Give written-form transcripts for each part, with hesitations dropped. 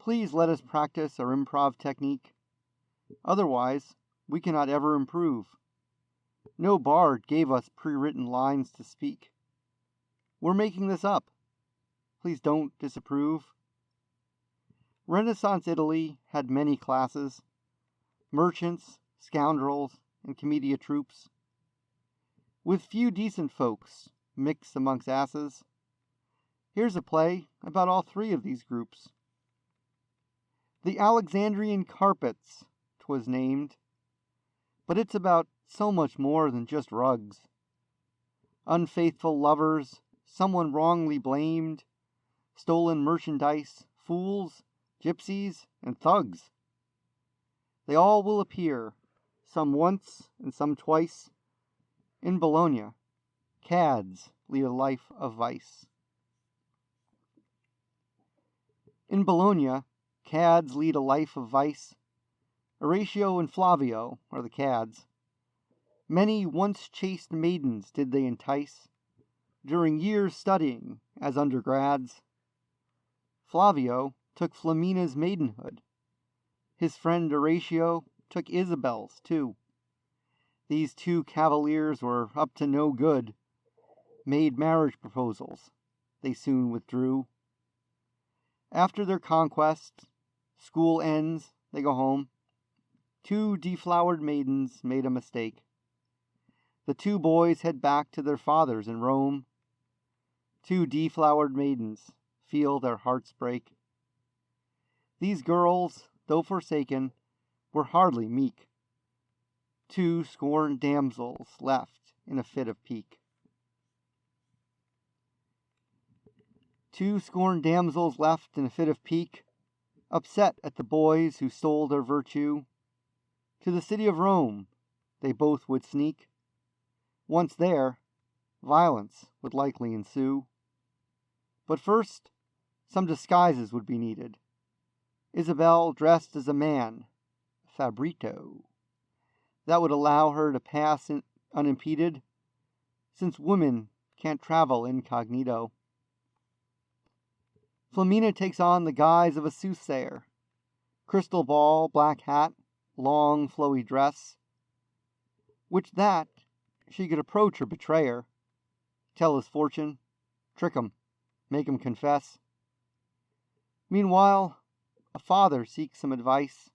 Please let us practice our improv technique. Otherwise, we cannot ever improve. No bard gave us pre-written lines to speak. We're making this up. Please don't disapprove. Renaissance Italy had many classes: merchants, scoundrels, and Commedia troops, with few decent folks mixed amongst asses. Here's a play about all three of these groups. The Alexandrian Carpets, 'twas named, but it's about so much more than just rugs. Unfaithful lovers, someone wrongly blamed, stolen merchandise, fools, gypsies, and thugs. They all will appear, some once and some twice. In Bologna, cads lead a life of vice. In Bologna, cads lead a life of vice. Horatio and Flavio are the cads. Many once chaste maidens did they entice, during years studying as undergrads. Flavio took Flamina's maidenhood. His friend Horatio took Isabel's too. These two cavaliers were up to no good, made marriage proposals. They soon withdrew. After their conquest, school ends, they go home. Two deflowered maidens made a mistake. The two boys head back to their fathers in Rome. Two deflowered maidens feel their hearts break. These girls, though forsaken, were hardly meek. Two scorned damsels left in a fit of pique. Two scorned damsels left in a fit of pique, upset at the boys who stole their virtue. To the city of Rome they both would sneak. Once there, violence would likely ensue. But first, some disguises would be needed. Isabel dressed as a man, Fabrito. That would allow her to pass unimpeded, since women can't travel incognito. Flamina takes on the guise of a soothsayer. Crystal ball, black hat, long flowy dress. Which that she could approach her betrayer, tell his fortune, trick him, make him confess. Meanwhile, a father seeks some advice,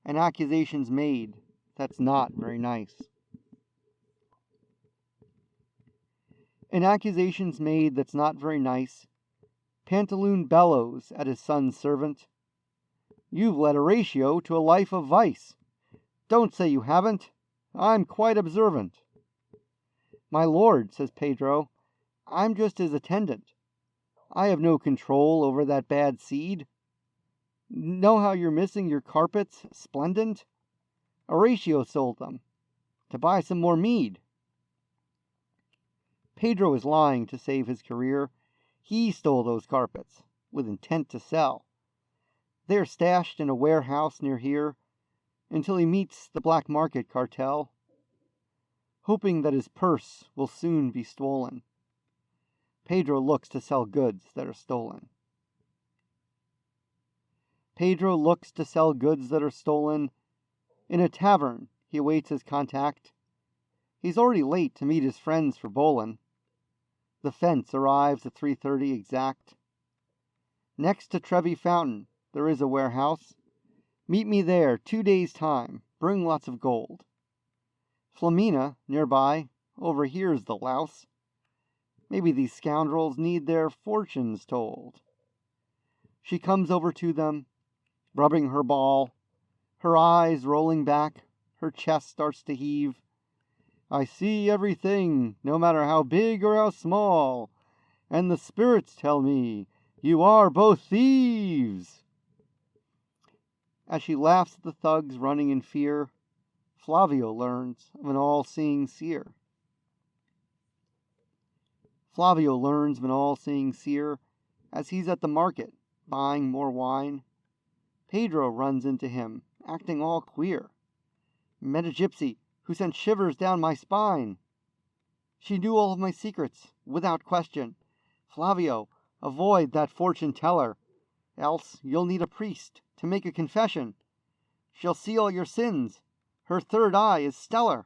and accusations made that's not very nice. An accusation's made that's not very nice. Pantaloon bellows at his son's servant. You've led Horatio to a life of vice. Don't say you haven't. I'm quite observant. My lord, says Pedro, I'm just his attendant. I have no control over that bad seed. Know how you're missing your carpets, splendent? Horatio sold them, to buy some more mead. Pedro is lying to save his career. He stole those carpets, with intent to sell. They are stashed in a warehouse near here, until he meets the black market cartel, hoping that his purse will soon be stolen. Pedro looks to sell goods that are stolen. Pedro looks to sell goods that are stolen. In a tavern, he awaits his contact. He's already late to meet his friends for bowlin'. The fence arrives at 3:30 exact. Next to Trevi Fountain, there is a warehouse. Meet me there 2 days' time. Bring lots of gold. Flamina, nearby, overhears the louse. Maybe these scoundrels need their fortunes told. She comes over to them, rubbing her ball, her eyes rolling back, her chest starts to heave. I see everything, no matter how big or how small, and the spirits tell me you are both thieves. As she laughs at the thugs running in fear, Flavio learns of an all-seeing seer. Flavio learns of an all-seeing seer as he's at the market, buying more wine. Pedro runs into him, acting all queer. Met a gypsy who sent shivers down my spine. She knew all of my secrets, without question. Flavio, avoid that fortune teller. else you'll need a priest to make a confession. She'll see all your sins. Her third eye is stellar.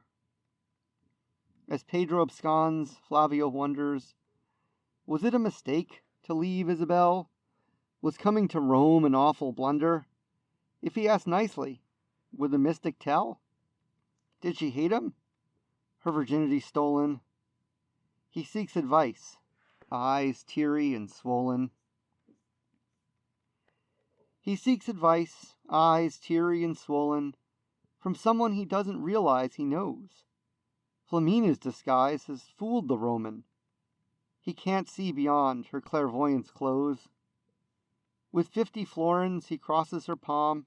As Pedro absconds, Flavio wonders, was it a mistake to leave Isabel? Was coming to Rome an awful blunder? If he asked nicely, would the mystic tell? Did she hate him? Her virginity stolen? He seeks advice, eyes teary and swollen. He seeks advice, eyes teary and swollen, from someone he doesn't realize he knows. Flamina's disguise has fooled the Roman. He can't see beyond her clairvoyance close. With 50 florins he crosses her palm.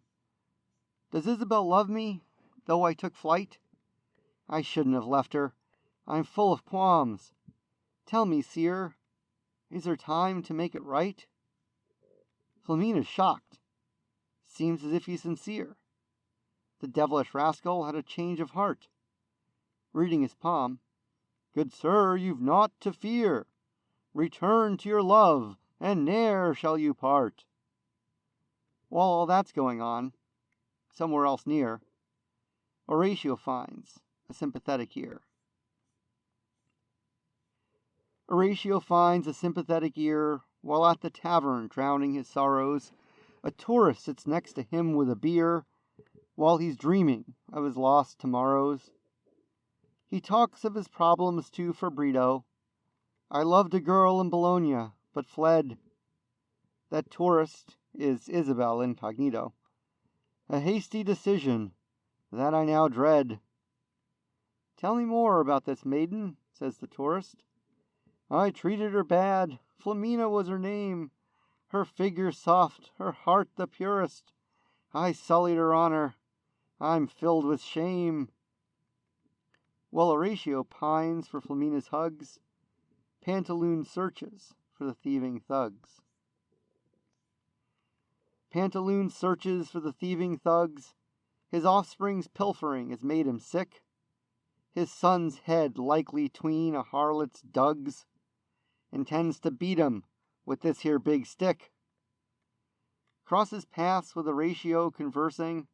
Does Isabel love me, though I took flight? I shouldn't have left her. I'm full of qualms. Tell me, seer, is there time to make it right? Flamina's shocked. Seems as if he's sincere. The devilish rascal had a change of heart. Reading his palm, good sir, you've naught to fear. Return to your love, and ne'er shall you part. While all that's going on, somewhere else near, Horatio finds a sympathetic ear. Horatio finds a sympathetic ear while at the tavern drowning his sorrows. A tourist sits next to him with a beer while he's dreaming of his lost tomorrows. He talks of his problems to Fabrito. I loved a girl in Bologna, but fled. That tourist is Isabel incognito. A hasty decision that I now dread. Tell me more about this maiden, says the tourist. I treated her bad. Flamina was her name. Her figure soft, her heart the purest. I sullied her honor. I'm filled with shame. While Horatio pines for Flamina's hugs, Pantaloon searches for the thieving thugs. Pantaloon searches for the thieving thugs. His offspring's pilfering has made him sick. His son's head likely tween a harlot's dugs. Intends to beat him with this here big stick. Crosses paths with Horatio conversing.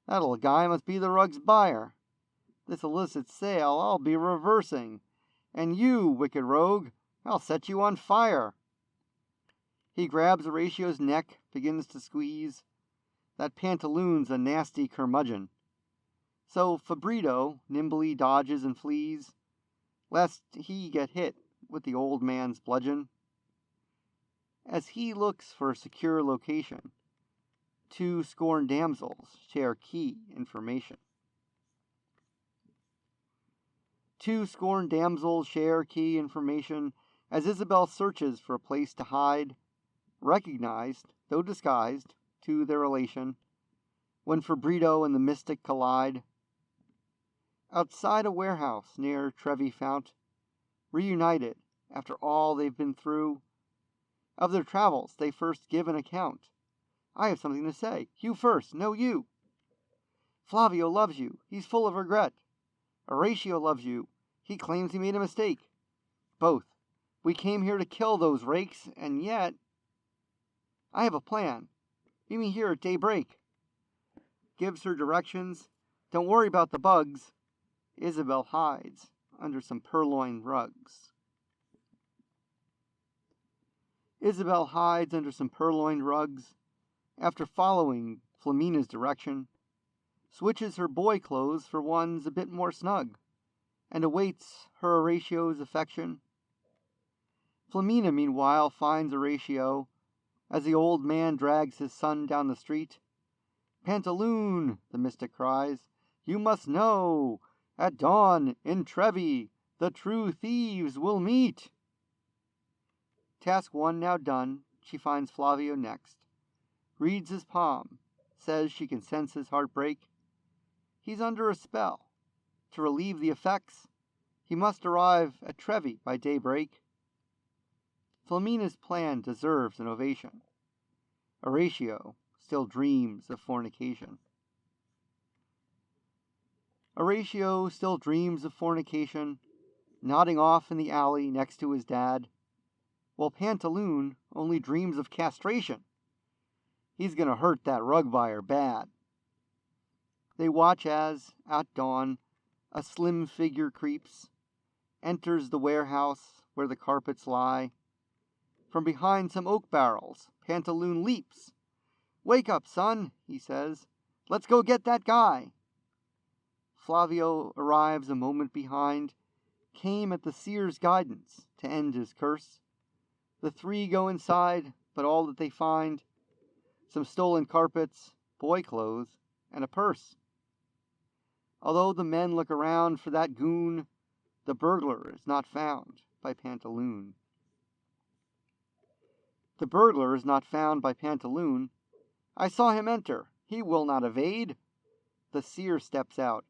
That little guy must be the rug's buyer. This illicit sale I'll be reversing. And you, wicked rogue, I'll set you on fire. He grabs Horatio's neck, begins to squeeze. That Pantaloon's a nasty curmudgeon. So Fabrito nimbly dodges and flees, lest he get hit with the old man's bludgeon. As he looks for a secure location, 2 scorned damsels share key information. 2 scorned damsels share key information as Isabel searches for a place to hide, recognized, though disguised, to their relation, when Fabrito and the mystic collide. Outside a warehouse near Trevi Fount, reunited after all they've been through, of their travels they first give an account. I have something to say. You first. No, you. Flavio loves you. He's full of regret. Horatio loves you. He claims he made a mistake. Both. We came here to kill those rakes, and yet... I have a plan. Meet me here at daybreak. Gives her directions. Don't worry about the bugs. Isabel hides under some purloined rugs. Isabel hides under some purloined rugs. After following Flamina's direction, switches her boy clothes for ones a bit more snug, and awaits her Horatio's affection. Flamina, meanwhile, finds Horatio as the old man drags his son down the street. Pantaloon, the mystic cries, you must know, at dawn in Trevi the true thieves will meet. Task 1 now done, she finds Flavio next. Reads his palm, says she can sense his heartbreak. He's under a spell. To relieve the effects, he must arrive at Trevi by daybreak. Flamina's plan deserves an ovation. Horatio still dreams of fornication. Horatio still dreams of fornication, nodding off in the alley next to his dad, while Pantaloon only dreams of castration He's gonna hurt that rug buyer bad. They watch as, at dawn, a slim figure creeps, enters the warehouse where the carpets lie. From behind some oak barrels, Pantaloon leaps. "Wake up, son," he says. "Let's go get that guy." Flavio arrives a moment behind, came at the seer's guidance to end his curse. The three go inside, but all that they find, some stolen carpets, boy clothes, and a purse. Although the men look around for that goon, the burglar is not found by Pantaloon. The burglar is not found by Pantaloon. "I saw him enter. He will not evade." The seer steps out.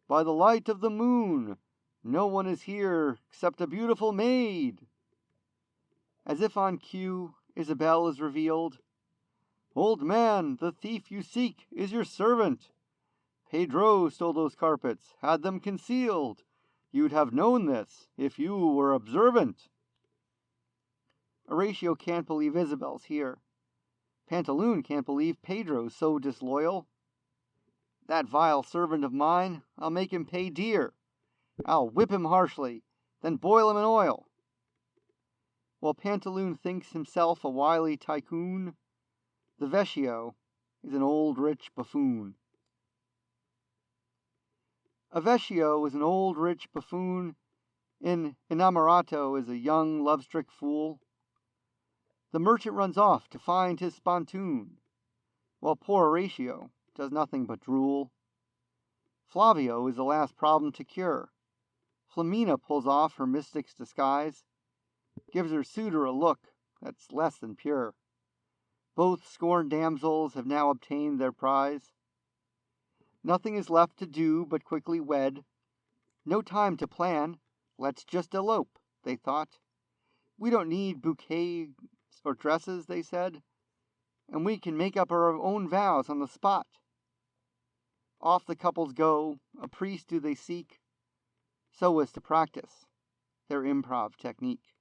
"By the light of the moon, no one is here except a beautiful maid." As if on cue, Isabel is revealed. "Old man, the thief you seek is your servant. Pedro stole those carpets, had them concealed. You'd have known this if you were observant." Horatio can't believe Isabel's here. Pantaloon can't believe Pedro's so disloyal. "That vile servant of mine, I'll make him pay dear. I'll whip him harshly, then boil him in oil." While Pantaloon thinks himself a wily tycoon, the Vecchio is an old rich buffoon. A Vecchio is an old rich buffoon. In Innamorato is a young love-struck fool. The merchant runs off to find his spontoon, while poor Horatio does nothing but drool. Flavio is the last problem to cure. Flamina pulls off her mystic's disguise, gives her suitor a look that's less than pure. Both scorned damsels have now obtained their prize. Nothing is left to do but quickly wed. No time to plan, let's just elope, they thought. We don't need bouquets or dresses, they said, and we can make up our own vows on the spot. Off the couples go, a priest do they seek, so as to practice their improv technique.